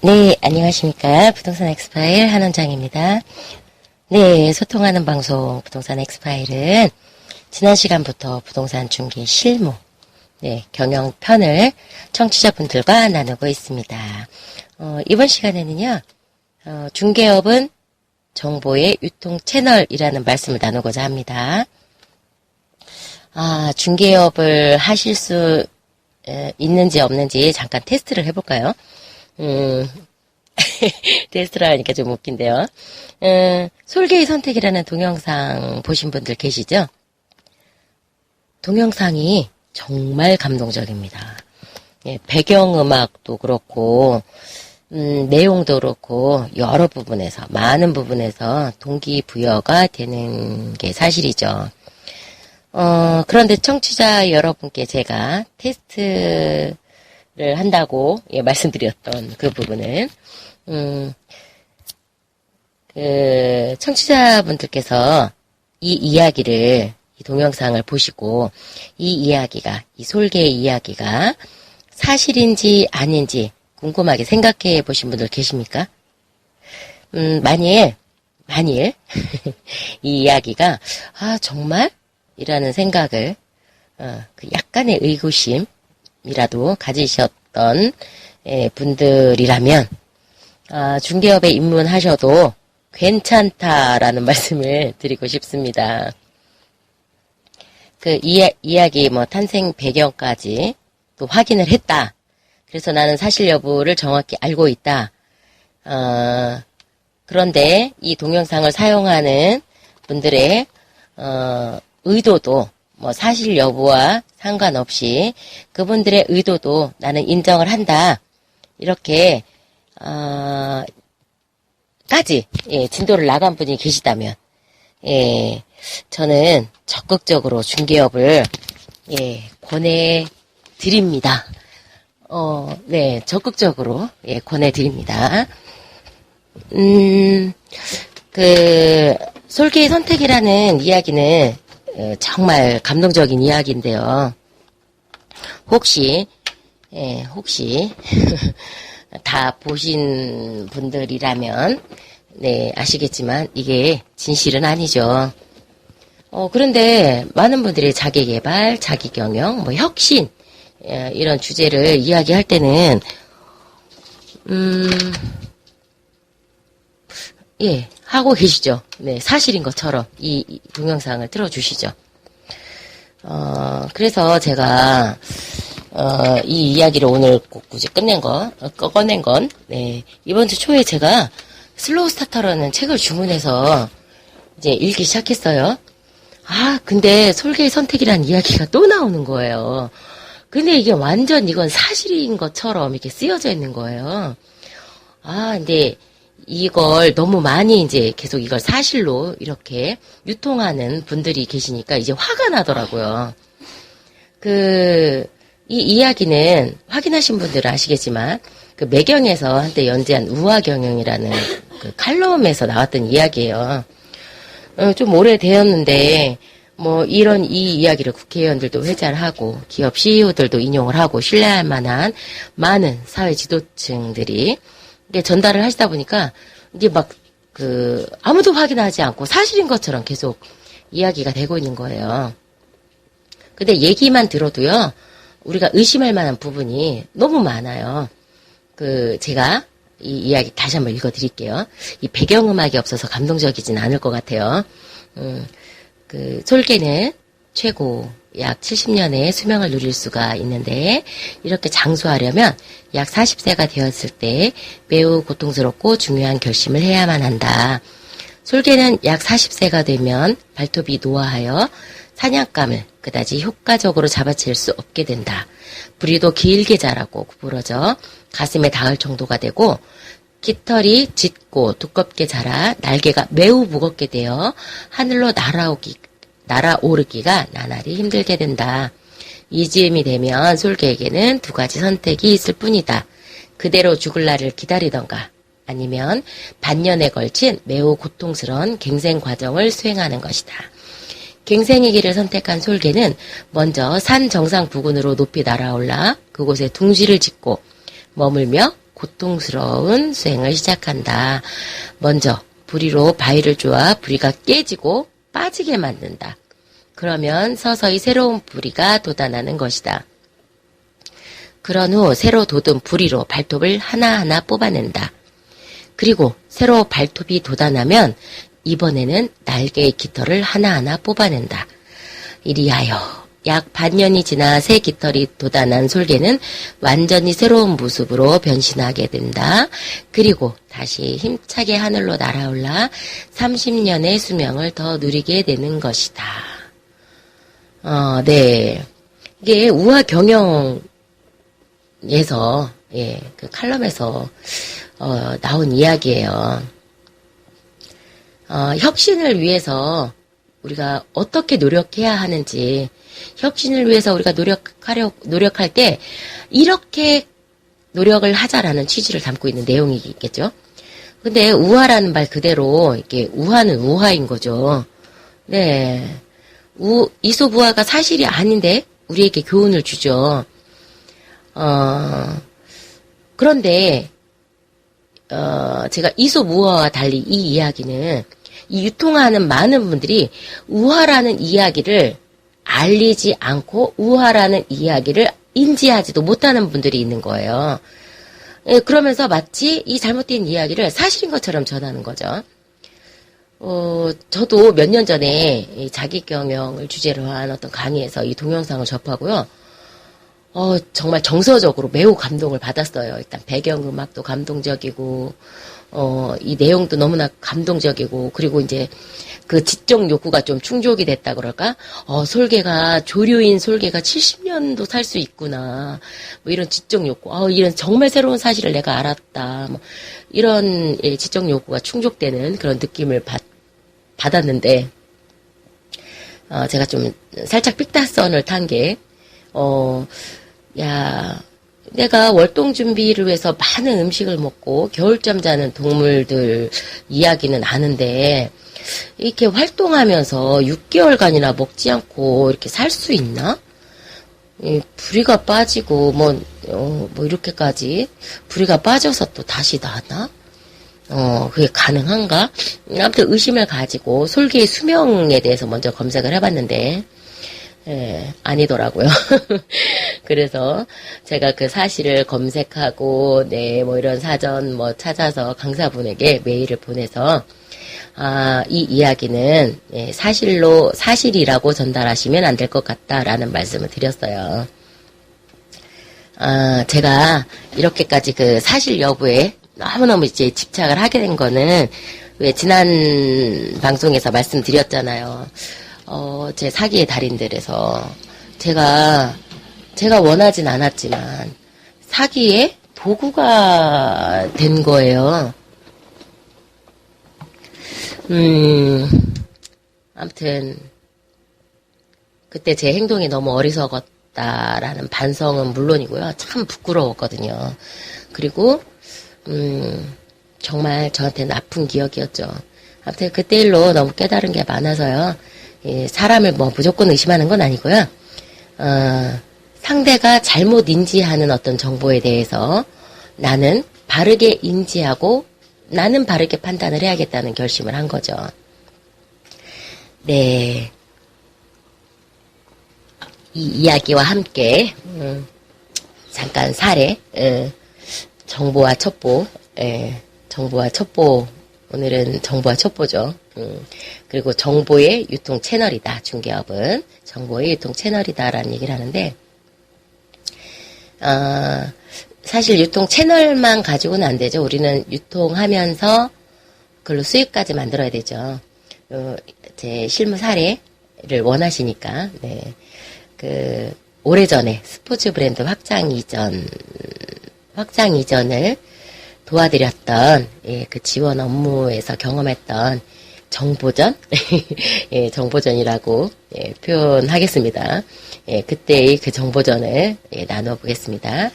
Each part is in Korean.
네, 안녕하십니까. 부동산 엑스파일 한원장입니다. 네, 소통하는 방송 부동산 엑스파일은 지난 시간부터 부동산 중개 실무, 경영편을 청취자분들과 나누고 있습니다. 이번 시간에는요, 중개업은 정보의 유통 채널이라는 말씀을 나누고자 합니다. 중개업을 하실 수 있는지 없는지 잠깐 테스트를 해볼까요? 테스트를 하니까 좀 웃긴데요. 솔개의 선택이라는 동영상 보신 분들 계시죠? 동영상이 정말 감동적입니다. 배경음악도 그렇고, 내용도 그렇고, 여러 부분에서, 많은 부분에서 동기부여가 되는 게 사실이죠. 그런데 청취자 여러분께 제가 테스트를 한다고 말씀드렸던 그 부분은 청취자분들께서 이 동영상을 보시고 이 솔개의 이야기가 사실인지 아닌지 궁금하게 생각해 보신 분들 계십니까? 만일 이 이야기가 정말? 이라는 생각을 그 약간의 의구심이라도 가지셨던 분들이라면 중개업에 입문하셔도 괜찮다라는 말씀을 드리고 싶습니다. 그 이야기 탄생 배경까지 또 확인을 했다. 그래서 나는 사실 여부를 정확히 알고 있다. 그런데 이 동영상을 사용하는 분들의 의도도 사실 여부와 상관없이 그분들의 의도도 나는 인정을 한다. 이렇게 까지 진도를 나간 분이 계시다면 저는 적극적으로 중개업을 권해드립니다. 적극적으로 권해드립니다. 솔개의 선택이라는 이야기는 정말 감동적인 이야기인데요. 혹시 다 보신 분들이라면 아시겠지만 이게 진실은 아니죠. 그런데 많은 분들이 자기개발, 자기경영, 혁신 이런 주제를 이야기할 때는 하고 계시죠. 사실인 것처럼 이 동영상을 틀어주시죠. 그래서 제가 이 이야기를 오늘 굳이 꺼낸 건, 이번 주 초에 제가 슬로우 스타터라는 책을 주문해서 이제 읽기 시작했어요. 근데 솔개의 선택이라는 이야기가 또 나오는 거예요. 근데 이게 완전 이건 사실인 것처럼 이렇게 쓰여져 있는 거예요. 근데 이걸 너무 많이 이제 계속 이걸 사실로 이렇게 유통하는 분들이 계시니까 이제 화가 나더라고요. 이 이야기는 확인하신 분들은 아시겠지만 그 매경에서 한때 연재한 우화경영이라는 그 칼럼에서 나왔던 이야기예요. 좀 오래되었는데 이런 이 이야기를 국회의원들도 회자를 하고 기업 CEO들도 인용을 하고 신뢰할 만한 많은 사회 지도층들이 전달을 하시다 보니까 이게 아무도 확인하지 않고 사실인 것처럼 계속 이야기가 되고 있는 거예요. 근데 얘기만 들어도요, 우리가 의심할 만한 부분이 너무 많아요. 제가 이 이야기 다시 한번 읽어드릴게요. 이 배경음악이 없어서 감동적이진 않을 것 같아요. 솔개는 최고 약 70년의 수명을 누릴 수가 있는데 이렇게 장수하려면 약 40세가 되었을 때 매우 고통스럽고 중요한 결심을 해야만 한다. 솔개는 약 40세가 되면 발톱이 노화하여 사냥감을 그다지 효과적으로 잡아챌 수 없게 된다. 부리도 길게 자라고 구부러져 가슴에 닿을 정도가 되고 깃털이 짙고 두껍게 자라 날개가 매우 무겁게 되어 하늘로 날아오르기가 나날이 힘들게 된다. 이즈음이 되면 솔개에게는 두 가지 선택이 있을 뿐이다. 그대로 죽을 날을 기다리던가 아니면 반년에 걸친 매우 고통스러운 갱생 과정을 수행하는 것이다. 갱생의 길을 선택한 솔개는 먼저 산 정상 부근으로 높이 날아올라 그곳에 둥지를 짓고 머물며 고통스러운 수행을 시작한다. 먼저 부리로 바위를 쪼아 부리가 깨지고 빠지게 만든다. 그러면 서서히 새로운 부리가 돋아나는 것이다. 그런 후 새로 돋은 부리로 발톱을 하나하나 뽑아낸다. 그리고 새로 발톱이 돋아나면 이번에는 날개의 깃털을 하나하나 뽑아낸다. 이리하여 약 반년이 지나 새 깃털이 돋아난 솔개는 완전히 새로운 모습으로 변신하게 된다. 그리고 다시 힘차게 하늘로 날아올라 30년의 수명을 더 누리게 되는 것이다. 네. 이게 우화경영에서, 그 칼럼에서, 나온 이야기예요. 혁신을 위해서 우리가 어떻게 노력해야 하는지, 혁신을 위해서 우리가 노력할 때, 이렇게 노력을 하자라는 취지를 담고 있는 내용이겠죠. 근데 우화라는 말 그대로, 이렇게 우화는 우화인 거죠. 네. 이솝우화가 사실이 아닌데, 우리에게 교훈을 주죠. 그런데, 제가 이솝우화와 달리 이 이야기는, 이 유통하는 많은 분들이 우화라는 이야기를 알리지 않고 우화라는 이야기를 인지하지도 못하는 분들이 있는 거예요. 그러면서 마치 이 잘못된 이야기를 사실인 것처럼 전하는 거죠. 저도 몇 년 전에 이 자기경영을 주제로 한 어떤 강의에서 이 동영상을 접하고요. 정말 정서적으로 매우 감동을 받았어요. 일단 배경음악도 감동적이고, 이 내용도 너무나 감동적이고, 그리고 이제 그 지적 욕구가 좀 충족이 됐다 그럴까? 조류인 솔개가 70년도 살 수 있구나. 뭐 이런 지적 욕구, 이런 정말 새로운 사실을 내가 알았다. 뭐 이런 지적 욕구가 충족되는 그런 느낌을 받았는데, 제가 좀 살짝 삑다선을 탄 게, 내가 월동 준비를 위해서 많은 음식을 먹고 겨울잠 자는 동물들 이야기는 아는데, 이렇게 활동하면서 6개월간이나 먹지 않고 이렇게 살 수 있나? 부리가 빠지고, 이렇게까지 부리가 빠져서 또 다시 나나? 그게 가능한가? 아무튼 의심을 가지고 솔개의 수명에 대해서 먼저 검색을 해봤는데, 아니더라고요. 그래서 제가 그 사실을 검색하고, 이런 사전 찾아서 강사분에게 메일을 보내서, 이 이야기는 사실이라고 전달하시면 안 될 것 같다라는 말씀을 드렸어요. 제가 이렇게까지 그 사실 여부에 너무너무 이제 집착을 하게 된 거는, 왜 지난 방송에서 말씀드렸잖아요. 제 사기의 달인들에서 제가 원하진 않았지만 사기의 도구가 된 거예요. 아무튼 그때 제 행동이 너무 어리석었다라는 반성은 물론이고요. 참 부끄러웠거든요. 그리고 정말 저한테는 아픈 기억이었죠. 아무튼 그때 일로 너무 깨달은 게 많아서요. 사람을 무조건 의심하는 건 아니고요. 상대가 잘못 인지하는 어떤 정보에 대해서 나는 바르게 인지하고 나는 바르게 판단을 해야겠다는 결심을 한 거죠. 네. 이 이야기와 함께 잠깐 사례, 정보와 첩보, 정보와 첩보, 오늘은 정보와 첩보죠. 그리고 정보의 유통 채널이다. 중개업은 정보의 유통 채널이다라는 얘기를 하는데, 사실 유통 채널만 가지고는 안 되죠. 우리는 유통하면서 그걸로 수익까지 만들어야 되죠. 제 실무 사례를 원하시니까, 오래전에 스포츠 브랜드 확장 이전을 도와드렸던, 그 지원 업무에서 경험했던 정보전? 정보전이라고, 표현하겠습니다. 그때의 그 정보전을, 나눠보겠습니다.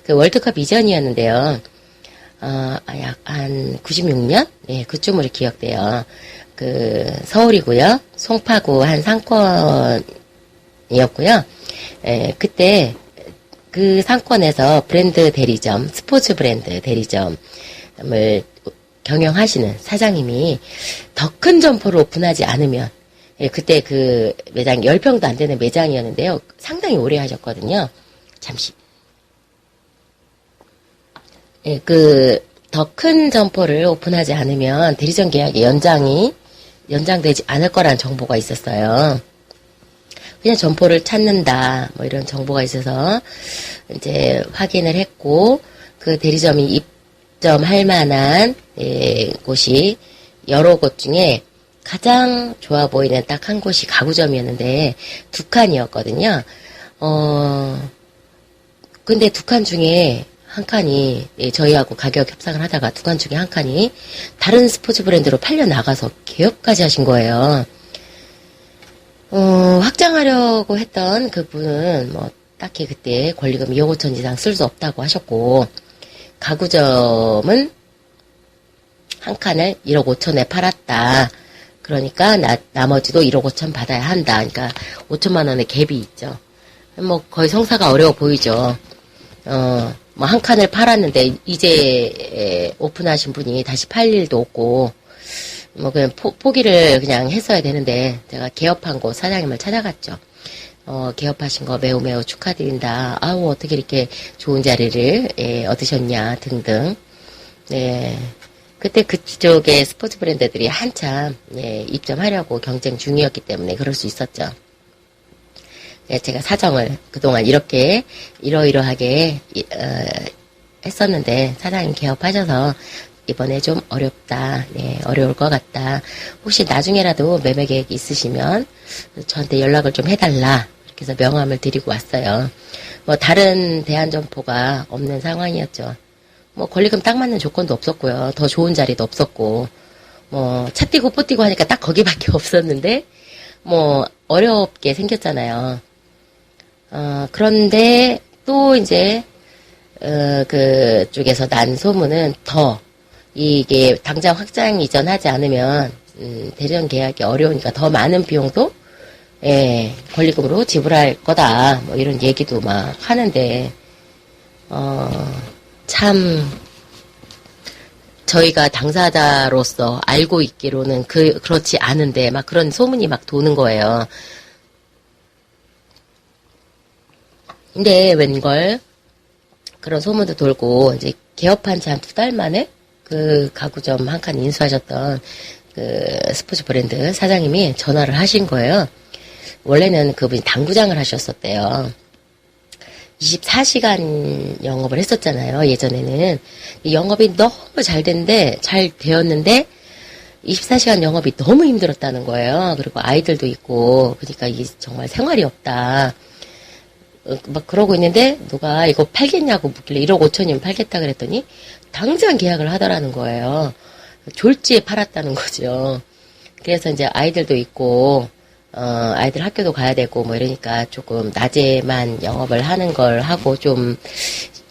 그 월드컵 이전이었는데요. 약 한 96년? 그쯤으로 기억돼요. 서울이고요. 송파구 한 상권이었고요. 그때, 그 상권에서 브랜드 대리점, 스포츠 브랜드 대리점을 경영하시는 사장님이 더 큰 점포를 오픈하지 않으면, 예, 그때 그 매장 10평도 안 되는 매장이었는데요. 상당히 오래 하셨거든요. 잠시. 예, 더 큰 점포를 오픈하지 않으면 대리점 계약의 연장되지 않을 거라는 정보가 있었어요. 그냥 점포를 찾는다, 뭐 이런 정보가 있어서 이제 확인을 했고, 그 대리점이 입점할 만한, 예, 곳이 여러 곳 중에 가장 좋아 보이는 딱 한 곳이 가구점이었는데, 2칸이었거든요. 근데 2칸 중에 한 칸이, 예, 저희하고 가격 협상을 하다가 2칸 중에 한 칸이 다른 스포츠 브랜드로 팔려 나가서 개업까지 하신 거예요. 확장하려고 했던 그분은 뭐 딱히 그때 권리금 2억 5천 이상 쓸 수 없다고 하셨고, 가구점은 한 칸을 1억 5천에 팔았다. 그러니까 나머지도 1억 5천 받아야 한다. 그러니까 5천만 원의 갭이 있죠. 뭐 거의 성사가 어려워 보이죠. 뭐 한 칸을 팔았는데 이제 오픈하신 분이 다시 팔 일도 없고, 뭐 그냥 포기를 그냥 했어야 되는데, 제가 개업한 곳 사장님을 찾아갔죠. 개업하신 거 매우 매우 축하드린다. 아우, 어떻게 이렇게 좋은 자리를, 예, 얻으셨냐 등등. 네. 그때 그쪽에 스포츠 브랜드들이 한참, 예, 입점하려고 경쟁 중이었기 때문에 그럴 수 있었죠. 예, 제가 사정을 그동안 이렇게 이러이러하게 했었는데 사장님 개업하셔서 이번에 좀 어렵다. 네, 어려울 것 같다. 혹시 나중에라도 매매 계획 있으시면 저한테 연락을 좀 해달라. 이렇게 해서 명함을 드리고 왔어요. 뭐 다른 대안점포가 없는 상황이었죠. 뭐 권리금 딱 맞는 조건도 없었고요. 더 좋은 자리도 없었고, 뭐 차 띄고 뽀 띄고 하니까 딱 거기밖에 없었는데, 뭐 어렵게 생겼잖아요. 그런데 또 이제 그쪽에서 난 소문은 더 이게 당장 확장 이전하지 않으면 대전 계약이 어려우니까 더 많은 비용도, 예, 권리금으로 지불할 거다. 뭐 이런 얘기도 막 하는데, 참 저희가 당사자로서 알고 있기로는 그렇지 않은데 막 그런 소문이 막 도는 거예요. 근데 웬걸 그런 소문도 돌고 이제 개업한 지 한 2달 만에 그 가구점 한 칸 인수하셨던 그 스포츠 브랜드 사장님이 전화를 하신 거예요. 원래는 그분이 당구장을 하셨었대요. 24시간 영업을 했었잖아요. 예전에는 이 영업이 너무 잘 되었는데 24시간 영업이 너무 힘들었다는 거예요. 그리고 아이들도 있고 그러니까 이게 정말 생활이 없다. 막 그러고 있는데 누가 이거 팔겠냐고 묻길래 1억 5천이면 팔겠다 그랬더니 당장 계약을 하더라는 거예요. 졸지에 팔았다는 거죠. 그래서 이제 아이들도 있고 아이들 학교도 가야 되고 뭐 이러니까 조금 낮에만 영업을 하는 걸 하고 좀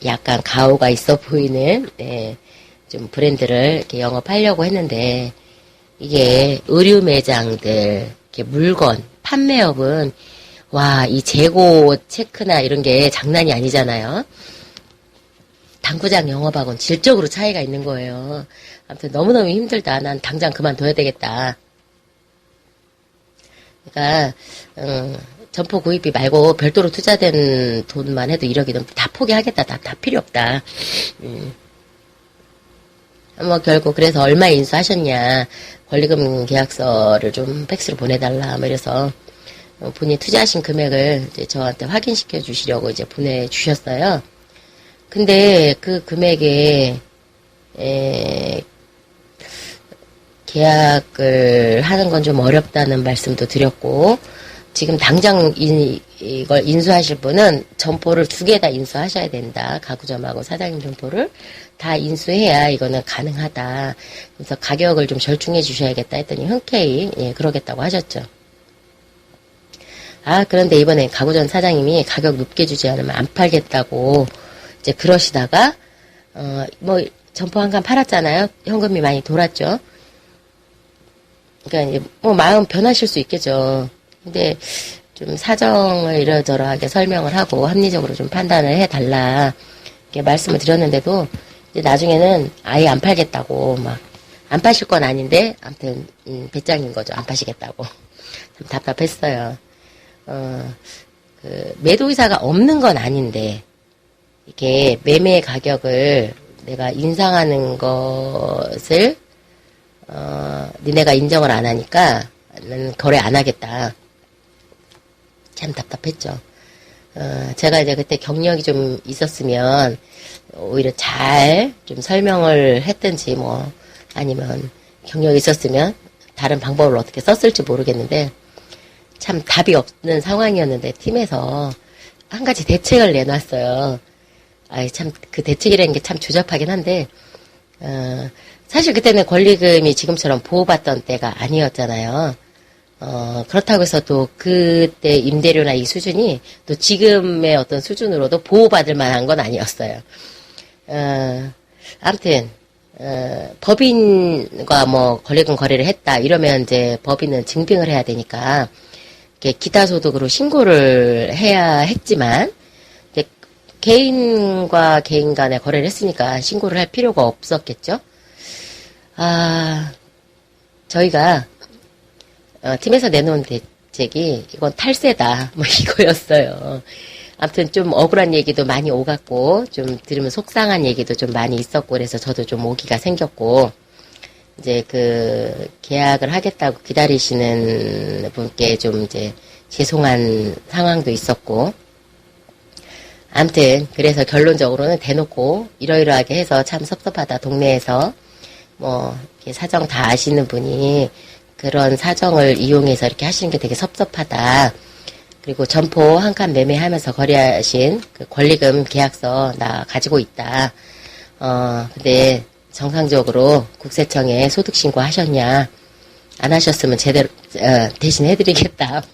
약간 가오가 있어 보이는, 네, 좀 브랜드를 이렇게 영업하려고 했는데 이게 의류 매장들 이렇게 물건 판매업은 와, 이 재고 체크나 이런 게 장난이 아니잖아요. 당구장 영업하고는 질적으로 차이가 있는 거예요. 아무튼 너무너무 힘들다. 난 당장 그만둬야 되겠다. 그러니까 점포 구입비 말고 별도로 투자된 돈만 해도 1억이 넘게 다 포기하겠다. 다 필요 없다. 뭐 결국 그래서 얼마 인수하셨냐. 권리금 계약서를 좀 팩스로 보내달라. 뭐 이래서 본인이 투자하신 금액을 이제 저한테 확인시켜 주시려고 이제 보내주셨어요. 근데 그 금액에 계약을 하는 건 좀 어렵다는 말씀도 드렸고, 지금 당장 이걸 인수하실 분은 점포를 2개 다 인수하셔야 된다. 가구점하고 사장님 점포를 다 인수해야 이거는 가능하다. 그래서 가격을 좀 절충해 주셔야겠다 했더니 흔쾌히, 예, 그러겠다고 하셨죠. 그런데 이번에 가구점 사장님이 가격 높게 주지 않으면 안 팔겠다고 이제 그러시다가, 뭐, 점포 한 칸 팔았잖아요. 현금이 많이 돌았죠. 그러니까 이제 뭐 마음 변하실 수 있겠죠. 근데 좀 사정을 이러저러하게 설명을 하고 합리적으로 좀 판단을 해달라 이렇게 말씀을 드렸는데도 이제 나중에는 아예 안 팔겠다고 막 안 파실 건 아닌데 아무튼 배짱인 거죠. 안 파시겠다고. 참 답답했어요. 그 매도 의사가 없는 건 아닌데 이게 매매 가격을 내가 인상하는 것을 니네가 인정을 안 하니까 나는 거래 안 하겠다. 참 답답했죠. 제가 이제 그때 경력이 좀 있었으면 오히려 잘 좀 설명을 했든지 뭐 아니면 경력이 있었으면 다른 방법을 어떻게 썼을지 모르겠는데 참 답이 없는 상황이었는데 팀에서 한 가지 대책을 내놨어요. 아이 참 그 대책이라는 게 참 조잡하긴 한데 사실 그때는 권리금이 지금처럼 보호받던 때가 아니었잖아요. 그렇다고 해서 또 그때 임대료나 이 수준이 또 지금의 어떤 수준으로도 보호받을 만한 건 아니었어요. 아무튼 법인과 뭐 권리금 거래를 했다 이러면 이제 법인은 증빙을 해야 되니까 기타 소득으로 신고를 해야 했지만 개인과 개인 간에 거래를 했으니까 신고를 할 필요가 없었겠죠. 저희가 팀에서 내놓은 대책이 이건 탈세다 뭐 이거였어요. 아무튼 좀 억울한 얘기도 많이 오갔고 좀 들으면 속상한 얘기도 좀 많이 있었고 그래서 저도 좀 오기가 생겼고 이제 그 계약을 하겠다고 기다리시는 분께 좀 이제 죄송한 상황도 있었고 아무튼 그래서 결론적으로는 대놓고 이러이러하게 해서 참 섭섭하다 동네에서 뭐 이렇게 사정 다 아시는 분이 그런 사정을 이용해서 이렇게 하시는 게 되게 섭섭하다. 그리고 점포 한 칸 매매하면서 거래하신 그 권리금 계약서 나 가지고 있다. 근데 정상적으로 국세청에 소득신고 하셨냐? 안 하셨으면 제대로 대신 해드리겠다.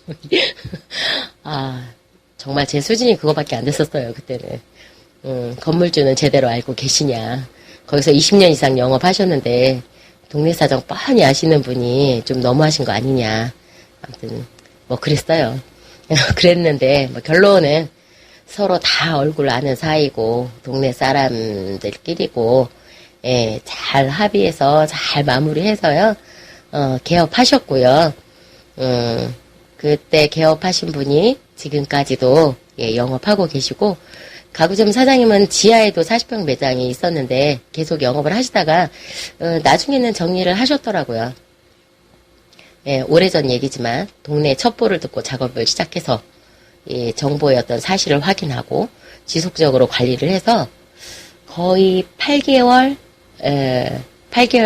정말 제 수준이 그거밖에 안 됐었어요 그때는. 건물주는 제대로 알고 계시냐? 거기서 20년 이상 영업하셨는데 동네 사정 뻔히 아시는 분이 좀 너무하신 거 아니냐? 아무튼 뭐 그랬어요. 그랬는데 뭐 결론은 서로 다 얼굴 아는 사이고 동네 사람들끼리고 잘 합의해서 잘 마무리해서요. 개업하셨고요. 그때 개업하신 분이 지금까지도 영업하고 계시고 가구점 사장님은 지하에도 40평 매장이 있었는데 계속 영업을 하시다가 나중에는 정리를 하셨더라고요. 오래전 얘기지만 동네 첩보를 듣고 작업을 시작해서 정보의 어떤 사실을 확인하고 지속적으로 관리를 해서 거의 8개월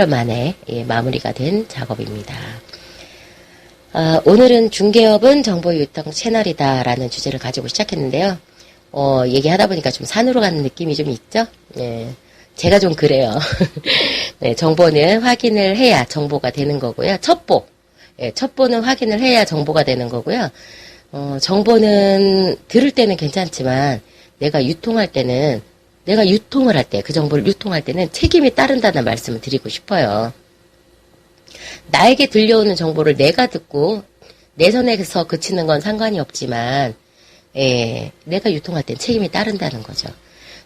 만에 마무리가 된 작업입니다. 오늘은 중개업은 정보유통 채널이다라는 주제를 가지고 시작했는데요. 얘기하다 보니까 좀 산으로 가는 느낌이 좀 있죠? 제가 좀 그래요. 네, 정보는 확인을 해야 정보가 되는 거고요. 첩보는 확인을 해야 정보가 되는 거고요. 정보는 들을 때는 괜찮지만 내가 유통할 때는 내가 유통을 할 때, 그 정보를 유통할 때는 책임이 따른다는 말씀을 드리고 싶어요. 나에게 들려오는 정보를 내가 듣고 내 선에서 그치는 건 상관이 없지만 내가 유통할 땐 책임이 따른다는 거죠.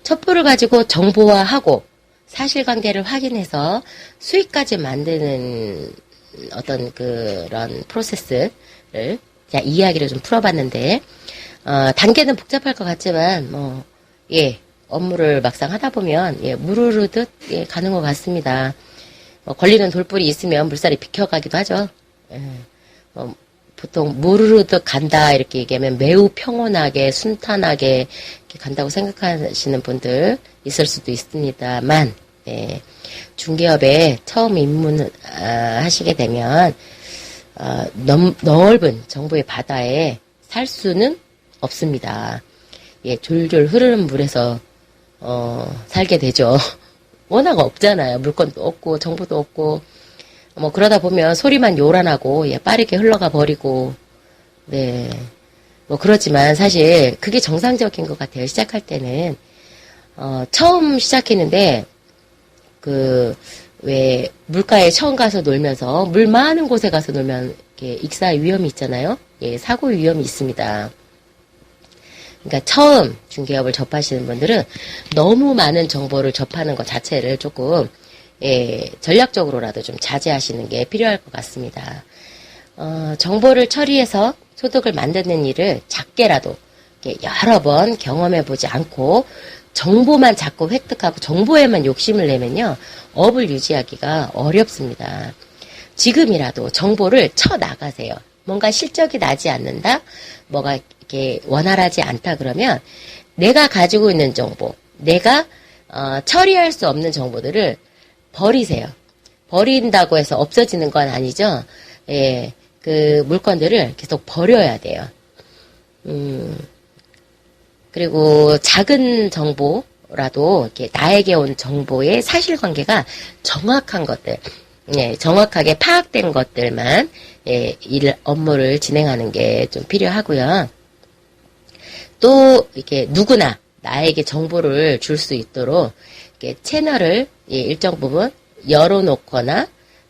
첩보를 가지고 정보화하고 사실관계를 확인해서 수익까지 만드는 어떤 그런 프로세스를 제가 이야기를 좀 풀어봤는데 단계는 복잡할 것 같지만 업무를 막상 하다 보면 무르르듯 가는 것 같습니다. 걸리는 돌불이 있으면 물살이 비켜가기도 하죠. 보통 무르르듯 간다 이렇게 얘기하면 매우 평온하게 순탄하게 이렇게 간다고 생각하시는 분들 있을 수도 있습니다만 중개업에 처음 입문하시게 되면 넓은 정보의 바다에 살 수는 없습니다. 졸졸 흐르는 물에서 살게 되죠. 워낙 없잖아요. 물건도 없고 정보도 없고 뭐 그러다 보면 소리만 요란하고 빠르게 흘러가 버리고 뭐 그렇지만 사실 그게 정상적인 것 같아요. 시작할 때는 처음 시작했는데 왜 물가에 처음 가서 놀면서 물 많은 곳에 가서 놀면 이렇게 익사할 위험이 있잖아요. 예, 사고 위험이 있습니다. 그러니까 처음 중개업을 접하시는 분들은 너무 많은 정보를 접하는 것 자체를 조금 예, 전략적으로라도 좀 자제하시는 게 필요할 것 같습니다. 정보를 처리해서 소득을 만드는 일을 작게라도 여러 번 경험해 보지 않고 정보만 자꾸 획득하고 정보에만 욕심을 내면요, 업을 유지하기가 어렵습니다. 지금이라도 정보를 쳐 나가세요. 뭔가 실적이 나지 않는다, 뭐가 이렇게 원활하지 않다 그러면 내가 가지고 있는 정보, 내가 처리할 수 없는 정보들을 버리세요. 버린다고 해서 없어지는 건 아니죠. 예, 그 물건들을 계속 버려야 돼요. 그리고 작은 정보라도 이렇게 나에게 온 정보의 사실관계가 정확한 것들, 예, 정확하게 파악된 것들만 예, 업무를 진행하는 게 좀 필요하고요. 또 이렇게 누구나 나에게 정보를 줄 수 있도록 이렇게 채널을 예, 일정 부분 열어놓거나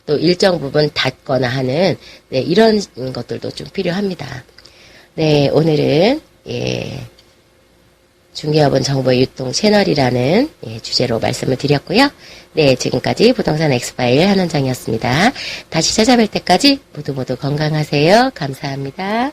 또 일정 부분 닫거나 하는 네, 이런 것들도 좀 필요합니다. 네, 오늘은 예, 중개업은 정보의 유통 채널이라는 예, 주제로 말씀을 드렸고요. 네, 지금까지 부동산 엑스파일 한원장이었습니다. 다시 찾아뵐 때까지 모두 건강하세요. 감사합니다.